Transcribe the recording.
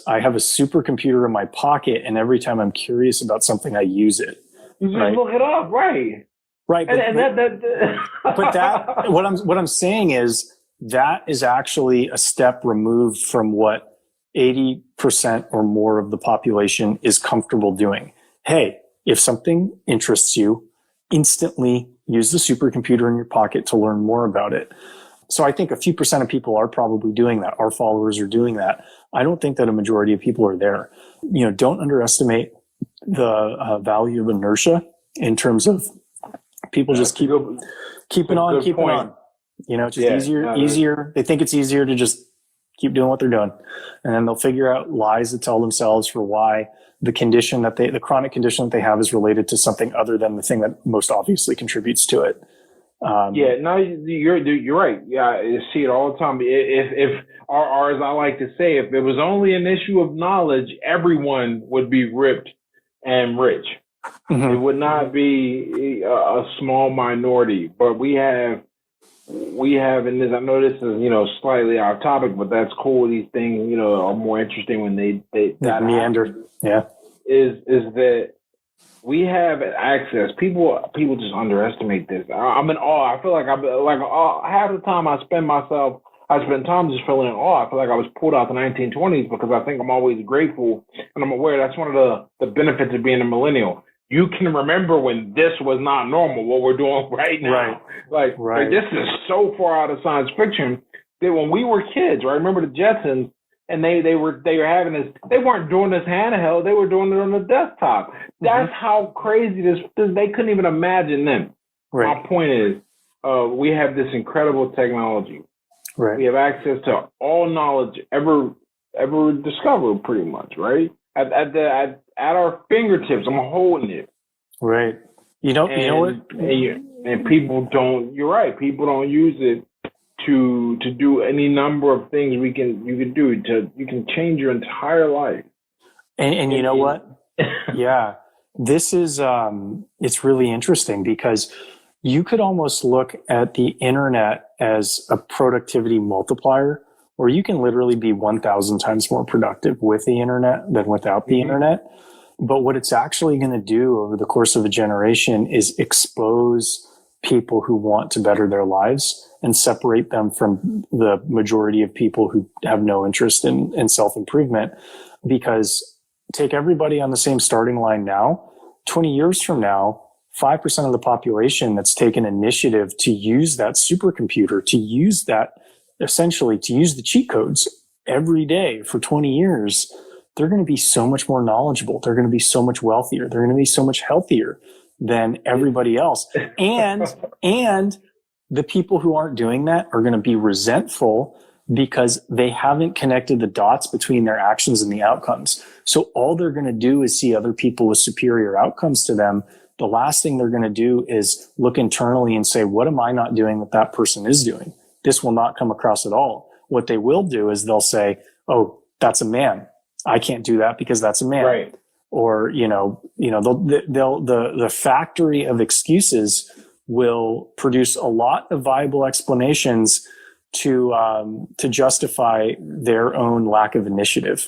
I have a supercomputer in my pocket, and every time I'm curious about something, I use it. You just look it up, right? Right. But that what I'm saying is that is actually a step removed from what 80% or more of the population is comfortable doing. Hey, if something interests you, instantly use the supercomputer in your pocket to learn more about it. So I think a few percent of people are probably doing that. Our followers are doing that. I don't think that a majority of people are there. Don't underestimate the value of inertia in terms of people just keeping on. It's just easier. They think it's easier to just keep doing what they're doing. And then they'll figure out lies to tell themselves for why the chronic condition that they have is related to something other than the thing that most obviously contributes to it. You're right. Yeah, I see it all the time. Or as I like to say, if it was only an issue of knowledge, everyone would be ripped and rich. Mm-hmm. It would not be a small minority. But we have in this. I know this is slightly off topic, but that's cool. These things are more interesting when they meander. Yeah, is that we have access. People just underestimate this. I'm in awe. I feel like half the time I spend time just feeling in awe. I feel like I was pulled out the 1920s because I think I'm always grateful and I'm aware that's one of the benefits of being a millennial. You can remember when this was not normal, what we're doing right now. Right. Like this is so far out of science fiction that when we were kids, right? Remember the Jetsons, and they were having this. They weren't doing this handheld. They were doing it on the desktop. That's how crazy this. They couldn't even imagine then. Right. My point is, we have this incredible technology. Right. We have access to all knowledge ever discovered, pretty much. Right. At our fingertips, I'm holding it. Right. You know what? And people don't. You're right. People don't use it to do any number of things you can do. You can change your entire life. And you know what? Yeah, this is it's really interesting because you could almost look at the internet as a productivity multiplier, where you can literally be 1,000 times more productive with the internet than without the internet. But what it's actually going to do over the course of a generation is expose people who want to better their lives and separate them from the majority of people who have no interest in self-improvement. Because take everybody on the same starting line now, 20 years from now, 5% of the population that's taken initiative to use that supercomputer, to use that, essentially to use the cheat codes every day for 20 years, they're going to be so much more knowledgeable. They're going to be so much wealthier. They're going to be so much healthier than everybody else. And the people who aren't doing that are going to be resentful because they haven't connected the dots between their actions and the outcomes. So all they're going to do is see other people with superior outcomes to them. The last thing they're going to do is look internally and say, what am I not doing that that person is doing? This will not come across at all. What they will do is they'll say, oh, that's a man. I can't do that because that's a man. Right. Or, the factory of excuses will produce a lot of viable explanations to justify their own lack of initiative.